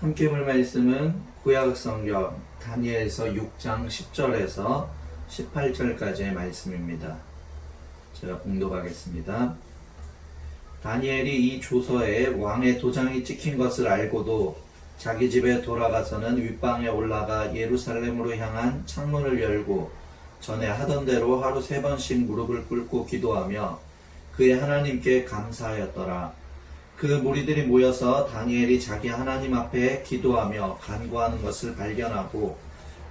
함께 볼 말씀은 구약성경 다니엘서 6장 10절에서 18절까지의 말씀입니다. 제가 봉독하겠습니다. 다니엘이 이 조서에 왕의 도장이 찍힌 것을 알고도 자기 집에 돌아가서는 윗방에 올라가 예루살렘으로 향한 창문을 열고 전에 하던 대로 하루 3번씩 무릎을 꿇고 기도하며 그의 하나님께 감사하였더라. 그 무리들이 모여서 다니엘이 자기 하나님 앞에 기도하며 간구하는 것을 발견하고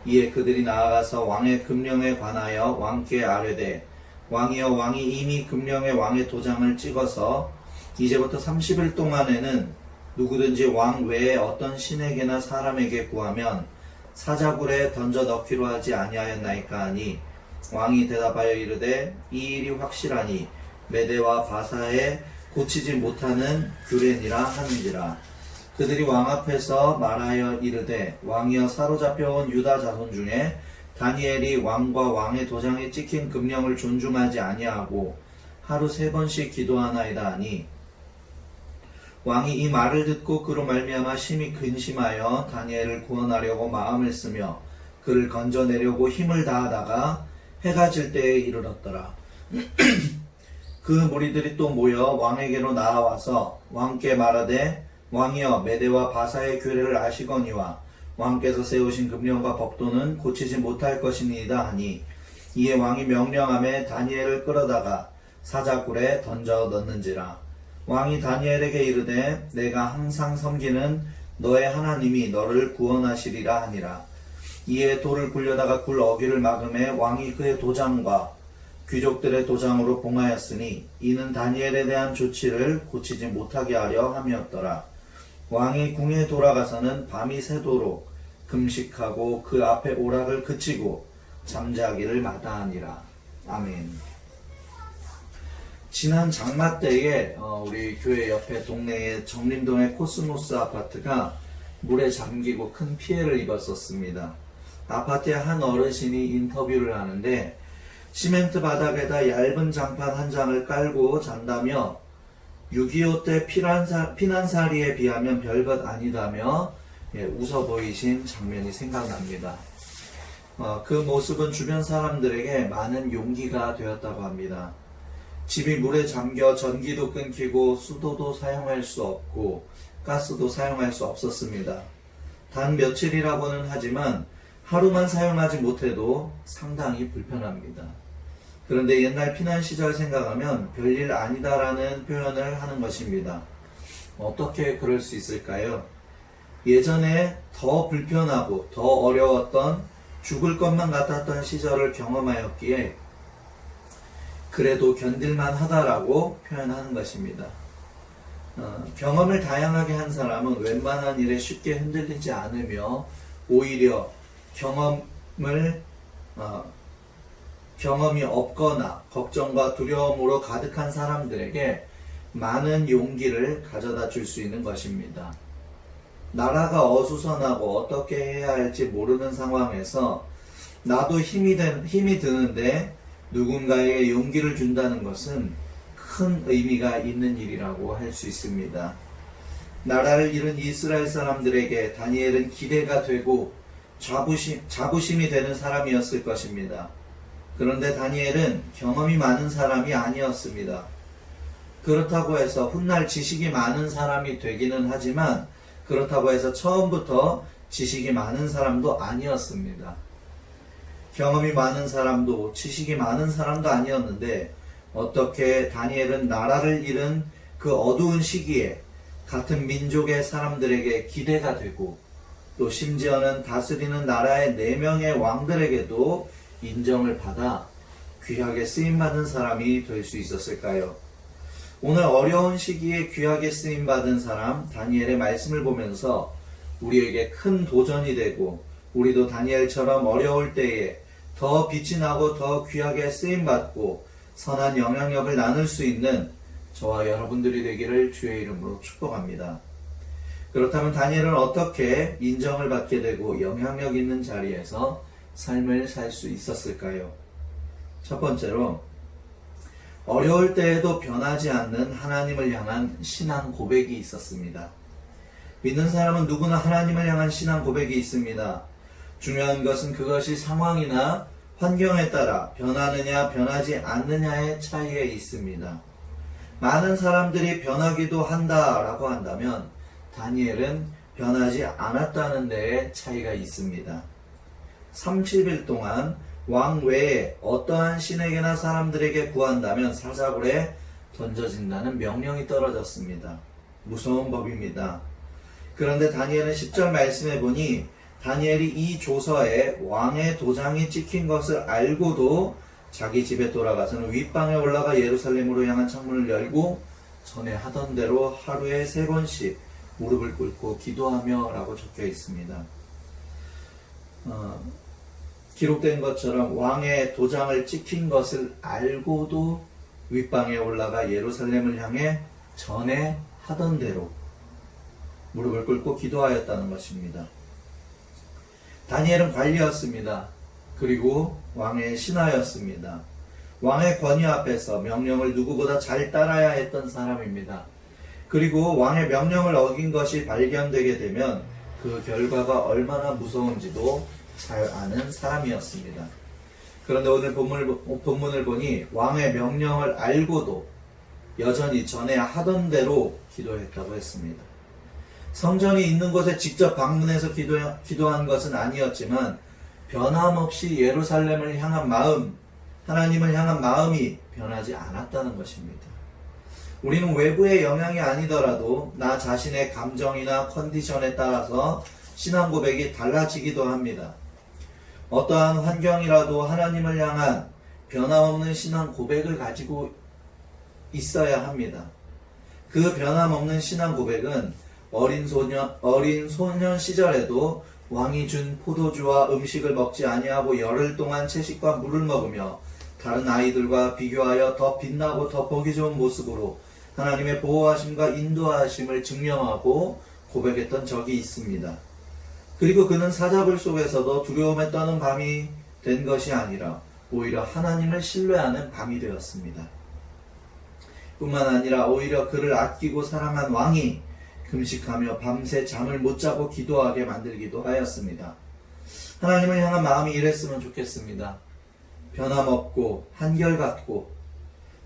이에 그들이 나아가서 왕의 금령에 관하여 왕께 아뢰되 왕이여, 왕이 이미 금령에 왕의 도장을 찍어서 이제부터 30일 동안에는 누구든지 왕 외에 어떤 신에게나 사람에게 구하면 사자굴에 던져 넣기로 하지 아니하였나이까 하니 왕이 대답하여 이르되 이 일이 확실하니 메대와 바사에 고치지 못하는 규례니라 하는지라. 그들이 왕 앞에서 말하여 이르되 왕이여, 사로잡혀온 유다 자손 중에 다니엘이 왕과 왕의 도장에 찍힌 금령을 존중하지 아니하고 하루 3번씩 기도하나이다 하니 왕이 이 말을 듣고 그로 말미암아 심히 근심하여 다니엘을 구원하려고 마음을 쓰며 그를 건져내려고 힘을 다하다가 해가 질 때에 이르렀더라. 그 무리들이 또 모여 왕에게로 나아와서 왕께 말하되 왕이여, 메대와 바사의 규례를 아시거니와 왕께서 세우신 금령과 법도는 고치지 못할 것이니이다 하니 이에 왕이 명령하며 다니엘을 끌어다가 사자굴에 던져 넣는지라. 왕이 다니엘에게 이르되 내가 항상 섬기는 너의 하나님이 너를 구원하시리라 하니라. 이에 돌을 굴려다가 굴 어귀를 막음에 왕이 그의 도장과 귀족들의 도장으로 봉하였으니 이는 다니엘에 대한 조치를 고치지 못하게 하려 함이었더라. 왕이 궁에 돌아가서는 밤이 새도록 금식하고 그 앞에 오락을 그치고 잠자기를 마다하니라. 아멘. 지난 장마 때에 우리 교회 옆에 동네의 정림동의 코스모스 아파트가 물에 잠기고 큰 피해를 입었었습니다. 아파트의 한 어르신이 인터뷰를 하는데 시멘트 바닥에다 얇은 장판 한 장을 깔고 잔다며 6.25 때 피난사리에 비하면 별것 아니다며 웃어 보이신 장면이 생각납니다. 그 모습은 주변 사람들에게 많은 용기가 되었다고 합니다. 집이 물에 잠겨 전기도 끊기고 수도도 사용할 수 없고 가스도 사용할 수 없었습니다. 단 며칠이라고는 하지만 하루만 사용하지 못해도 상당히 불편합니다. 그런데 옛날 피난 시절 생각하면 별일 아니다라는 표현을 하는 것입니다. 어떻게 그럴 수 있을까요? 예전에 더 불편하고 더 어려웠던 죽을 것만 같았던 시절을 경험하였기에 그래도 견딜만 하다라고 표현하는 것입니다. 경험을 다양하게 한 사람은 웬만한 일에 쉽게 흔들리지 않으며 오히려 경험이 없거나 걱정과 두려움으로 가득한 사람들에게 많은 용기를 가져다 줄 수 있는 것입니다. 나라가 어수선하고 어떻게 해야 할지 모르는 상황에서 나도 힘이 드는데 누군가에게 용기를 준다는 것은 큰 의미가 있는 일이라고 할 수 있습니다. 나라를 잃은 이스라엘 사람들에게 다니엘은 기대가 되고 자부심이 되는 사람이었을 것입니다. 그런데 다니엘은 경험이 많은 사람이 아니었습니다. 그렇다고 해서 훗날 지식이 많은 사람이 되기는 하지만 그렇다고 해서 처음부터 지식이 많은 사람도 아니었습니다. 경험이 많은 사람도 지식이 많은 사람도 아니었는데 어떻게 다니엘은 나라를 잃은 그 어두운 시기에 같은 민족의 사람들에게 기대가 되고 또 심지어는 다스리는 나라의 4명의 왕들에게도 인정을 받아 귀하게 쓰임받은 사람이 될 수 있었을까요? 오늘 어려운 시기에 귀하게 쓰임받은 사람 다니엘의 말씀을 보면서 우리에게 큰 도전이 되고 우리도 다니엘처럼 어려울 때에 더 빛이 나고 더 귀하게 쓰임받고 선한 영향력을 나눌 수 있는 저와 여러분들이 되기를 주의 이름으로 축복합니다. 그렇다면 다니엘은 어떻게 인정을 받게 되고 영향력 있는 자리에서 삶을 살 수 있었을까요? 첫 번째로 어려울 때에도 변하지 않는 하나님을 향한 신앙 고백이 있었습니다. 믿는 사람은 누구나 하나님을 향한 신앙 고백이 있습니다. 중요한 것은 그것이 상황이나 환경에 따라 변하느냐 변하지 않느냐의 차이에 있습니다. 많은 사람들이 변하기도 한다라고 한다면 다니엘은 변하지 않았다는 데에 차이가 있습니다. 30일 동안 왕 외에 어떠한 신에게나 사람들에게 구한다면 사자굴에 던져진다는 명령이 떨어졌습니다. 무서운 법입니다. 그런데 다니엘은 10절 말씀해 보니 다니엘이 이 조서에 왕의 도장이 찍힌 것을 알고도 자기 집에 돌아가서는 윗방에 올라가 예루살렘으로 향한 창문을 열고 전에 하던 대로 하루에 3번씩 무릎을 꿇고 기도하며 라고 적혀 있습니다. 기록된 것처럼 왕의 도장을 찍힌 것을 알고도 윗방에 올라가 예루살렘을 향해 전에 하던 대로 무릎을 꿇고 기도하였다는 것입니다. 다니엘은 관리였습니다. 그리고 왕의 신하였습니다. 왕의 권위 앞에서 명령을 누구보다 잘 따라야 했던 사람입니다. 그리고 왕의 명령을 어긴 것이 발견되게 되면 그 결과가 얼마나 무서운지도 잘 아는 사람이었습니다. 그런데 오늘 본문을 보니 왕의 명령을 알고도 여전히 전에 하던 대로 기도했다고 했습니다. 성전이 있는 곳에 직접 방문해서 기도한 것은 아니었지만 변함없이 예루살렘을 향한 마음, 하나님을 향한 마음이 변하지 않았다는 것입니다. 우리는 외부의 영향이 아니더라도 나 자신의 감정이나 컨디션에 따라서 신앙 고백이 달라지기도 합니다. 어떠한 환경이라도 하나님을 향한 변함없는 신앙 고백을 가지고 있어야 합니다. 그 변함없는 신앙 고백은 어린 소년 시절에도 왕이 준 포도주와 음식을 먹지 아니하고 열흘 동안 채식과 물을 먹으며 다른 아이들과 비교하여 더 빛나고 더 보기 좋은 모습으로 하나님의 보호하심과 인도하심을 증명하고 고백했던 적이 있습니다. 그리고 그는 사자굴 속에서도 두려움에 떠는 밤이 된 것이 아니라 오히려 하나님을 신뢰하는 밤이 되었습니다. 뿐만 아니라 오히려 그를 아끼고 사랑한 왕이 금식하며 밤새 잠을 못 자고 기도하게 만들기도 하였습니다. 하나님을 향한 마음이 이랬으면 좋겠습니다. 변함없고 한결같고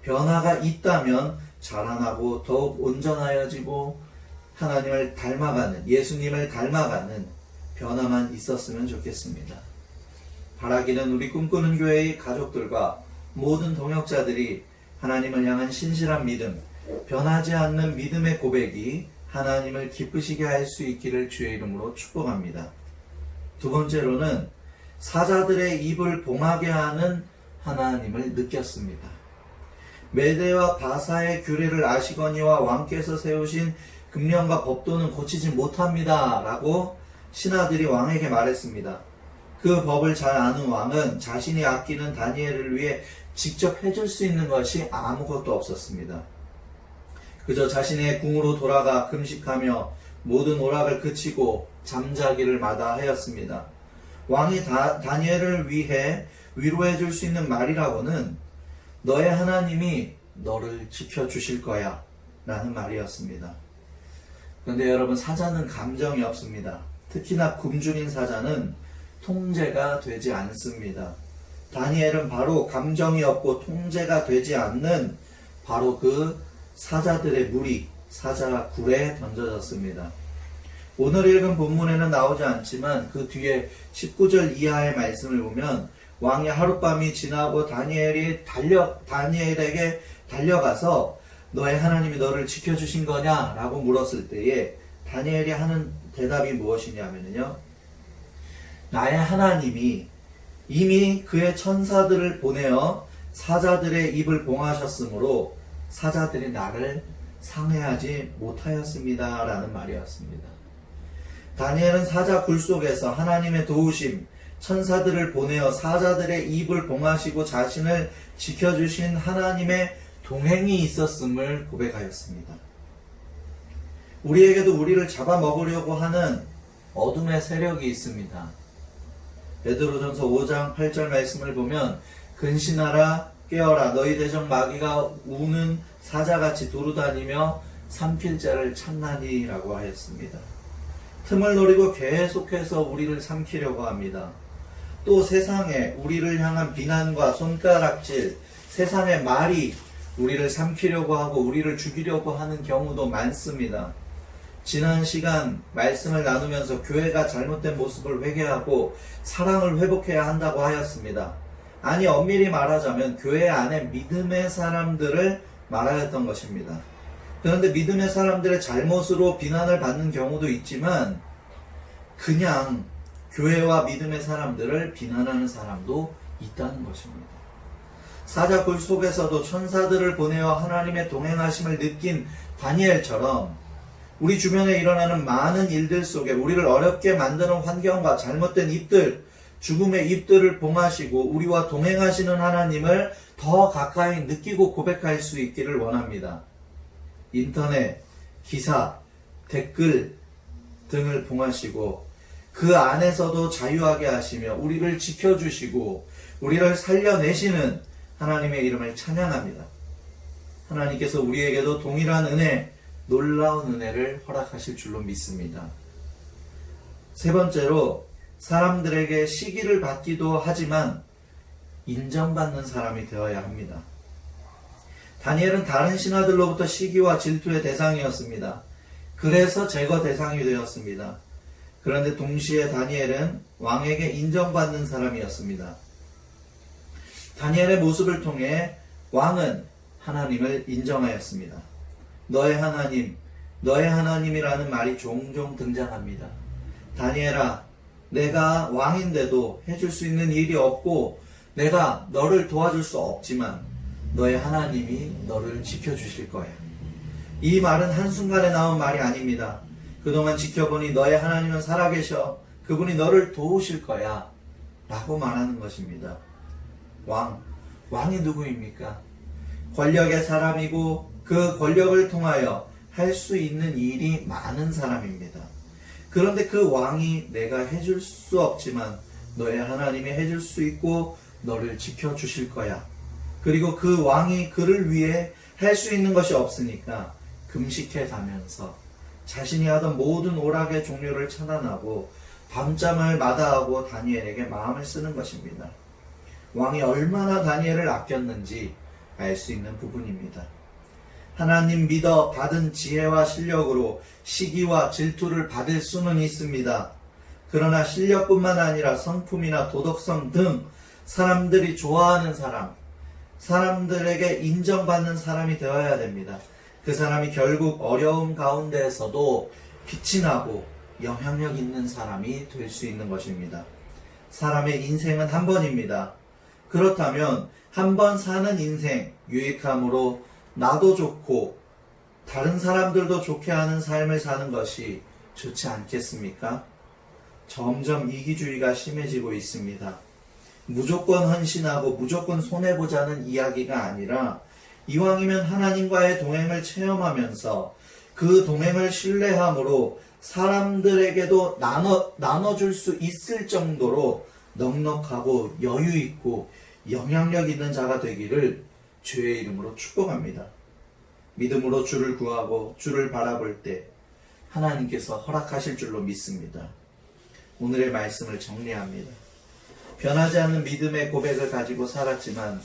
변화가 있다면 자라나고 더욱 온전하여지고 하나님을 닮아가는, 예수님을 닮아가는 변화만 있었으면 좋겠습니다. 바라기는 우리 꿈꾸는 교회의 가족들과 모든 동역자들이 하나님을 향한 신실한 믿음, 변하지 않는 믿음의 고백이 하나님을 기쁘시게 할 수 있기를 주의 이름으로 축복합니다. 두 번째로는 사자들의 입을 봉하게 하는 하나님을 느꼈습니다. 메대와 바사의 규례를 아시거니와 왕께서 세우신 금령과 법도는 고치지 못합니다 라고 신하들이 왕에게 말했습니다. 그 법을 잘 아는 왕은 자신이 아끼는 다니엘을 위해 직접 해줄 수 있는 것이 아무것도 없었습니다. 그저 자신의 궁으로 돌아가 금식하며 모든 오락을 그치고 잠자기를 마다하였습니다. 왕이 다니엘을 위해 위로해 줄 수 있는 말이라고는 너의 하나님이 너를 지켜주실 거야 라는 말이었습니다. 그런데 여러분, 사자는 감정이 없습니다. 특히나 굶주린 사자는 통제가 되지 않습니다. 다니엘은 바로 감정이 없고 통제가 되지 않는 바로 그 사자들의 무리, 사자굴에 던져졌습니다. 오늘 읽은 본문에는 나오지 않지만 그 뒤에 19절 이하의 말씀을 보면 왕이 하룻밤이 지나고 다니엘에게 달려가서 너의 하나님이 너를 지켜주신 거냐? 라고 물었을 때에 다니엘이 하는 대답이 무엇이냐면요. 나의 하나님이 이미 그의 천사들을 보내어 사자들의 입을 봉하셨으므로 사자들이 나를 상해하지 못하였습니다 라는 말이었습니다. 다니엘은 사자 굴 속에서 하나님의 도우심, 천사들을 보내어 사자들의 입을 봉하시고 자신을 지켜주신 하나님의 동행이 있었음을 고백하였습니다. 우리에게도 우리를 잡아먹으려고 하는 어둠의 세력이 있습니다. 베드로전서 5장 8절 말씀을 보면 근신하라 깨어라 너희 대적 마귀가 우는 사자같이 두루다니며 삼킬 자를 찾나니 라고 하였습니다. 틈을 노리고 계속해서 우리를 삼키려고 합니다. 또 세상에 우리를 향한 비난과 손가락질, 세상의 말이 우리를 삼키려고 하고 우리를 죽이려고 하는 경우도 많습니다. 지난 시간 말씀을 나누면서 교회가 잘못된 모습을 회개하고 사랑을 회복해야 한다고 하였습니다. 아니, 엄밀히 말하자면 교회 안에 믿음의 사람들을 말하였던 것입니다. 그런데 믿음의 사람들의 잘못으로 비난을 받는 경우도 있지만 그냥 교회와 믿음의 사람들을 비난하는 사람도 있다는 것입니다. 사자굴 속에서도 천사들을 보내어 하나님의 동행하심을 느낀 다니엘처럼 우리 주변에 일어나는 많은 일들 속에 우리를 어렵게 만드는 환경과 잘못된 입들, 죽음의 입들을 봉하시고 우리와 동행하시는 하나님을 더 가까이 느끼고 고백할 수 있기를 원합니다. 인터넷, 기사, 댓글 등을 봉하시고 그 안에서도 자유하게 하시며 우리를 지켜주시고 우리를 살려내시는 하나님의 이름을 찬양합니다. 하나님께서 우리에게도 동일한 은혜, 놀라운 은혜를 허락하실 줄로 믿습니다. 세 번째로 사람들에게 시기를 받기도 하지만 인정받는 사람이 되어야 합니다. 다니엘은 다른 신하들로부터 시기와 질투의 대상이었습니다. 그래서 제거 대상이 되었습니다. 그런데 동시에 다니엘은 왕에게 인정받는 사람이었습니다. 다니엘의 모습을 통해 왕은 하나님을 인정하였습니다. 너의 하나님, 너의 하나님이라는 말이 종종 등장합니다. 다니엘아, 내가 왕인데도 해줄 수 있는 일이 없고 내가 너를 도와줄 수 없지만 너의 하나님이 너를 지켜주실 거야. 이 말은 한순간에 나온 말이 아닙니다. 그동안 지켜보니 너의 하나님은 살아계셔. 그분이 너를 도우실 거야. 라고 말하는 것입니다. 왕이 누구입니까? 권력의 사람이고 그 권력을 통하여 할 수 있는 일이 많은 사람입니다. 그런데 그 왕이 내가 해줄 수 없지만 너의 하나님이 해줄 수 있고 너를 지켜주실 거야. 그리고 그 왕이 그를 위해 할 수 있는 것이 없으니까 금식해 가면서 자신이 하던 모든 오락의 종류를 차단하고 밤잠을 마다하고 다니엘에게 마음을 쓰는 것입니다. 왕이 얼마나 다니엘을 아꼈는지 알 수 있는 부분입니다. 하나님 믿어 받은 지혜와 실력으로 시기와 질투를 받을 수는 있습니다. 그러나 실력뿐만 아니라 성품이나 도덕성 등 사람들이 좋아하는 사람, 사람들에게 인정받는 사람이 되어야 됩니다. 그 사람이 결국 어려움 가운데에서도 빛이 나고 영향력 있는 사람이 될 수 있는 것입니다. 사람의 인생은 한 번입니다. 그렇다면 한 번 사는 인생, 유익함으로 나도 좋고 다른 사람들도 좋게 하는 삶을 사는 것이 좋지 않겠습니까? 점점 이기주의가 심해지고 있습니다. 무조건 헌신하고 무조건 손해보자는 이야기가 아니라 이왕이면 하나님과의 동행을 체험하면서 그 동행을 신뢰함으로 사람들에게도 나눠줄 수 있을 정도로 넉넉하고 여유있고 영향력 있는 자가 되기를 주의 이름으로 축복합니다. 믿음으로 주를 구하고 주를 바라볼 때 하나님께서 허락하실 줄로 믿습니다. 오늘의 말씀을 정리합니다. 변하지 않는 믿음의 고백을 가지고 살았지만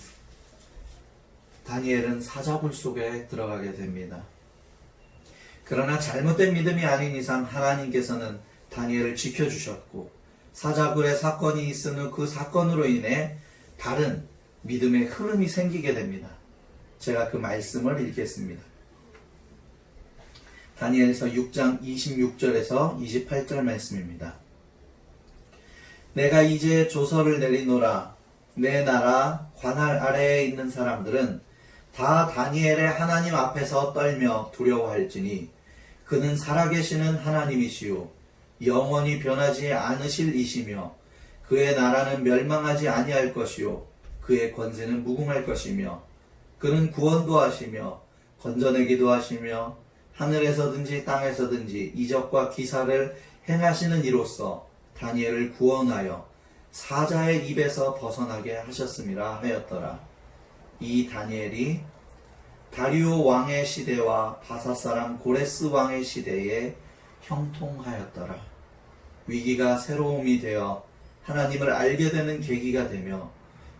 다니엘은 사자굴 속에 들어가게 됩니다. 그러나 잘못된 믿음이 아닌 이상 하나님께서는 다니엘을 지켜주셨고 사자굴에 사건이 있은 후 그 사건으로 인해 다른 믿음의 흐름이 생기게 됩니다. 제가 그 말씀을 읽겠습니다. 다니엘서 6장 26절에서 28절 말씀입니다. 내가 이제 조서를 내리노라. 내 나라 관할 아래에 있는 사람들은 다 다니엘의 하나님 앞에서 떨며 두려워할지니 그는 살아계시는 하나님이시요 영원히 변하지 않으실 이시며 그의 나라는 멸망하지 아니할 것이요 그의 권세는 무궁할 것이며 그는 구원도 하시며 건져내기도 하시며 하늘에서든지 땅에서든지 이적과 기사를 행하시는 이로써 다니엘을 구원하여 사자의 입에서 벗어나게 하셨음이라 하였더라. 이 다니엘이 다리오 왕의 시대와 바사 사람 고레스 왕의 시대에 형통하였더라. 위기가 새로움이 되어 하나님을 알게 되는 계기가 되며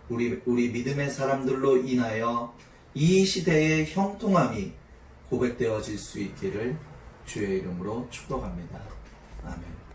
우리 믿음의 사람들로 인하여 이 시대의 형통함이 고백되어질 수 있기를 주의 이름으로 축복합니다. 아멘.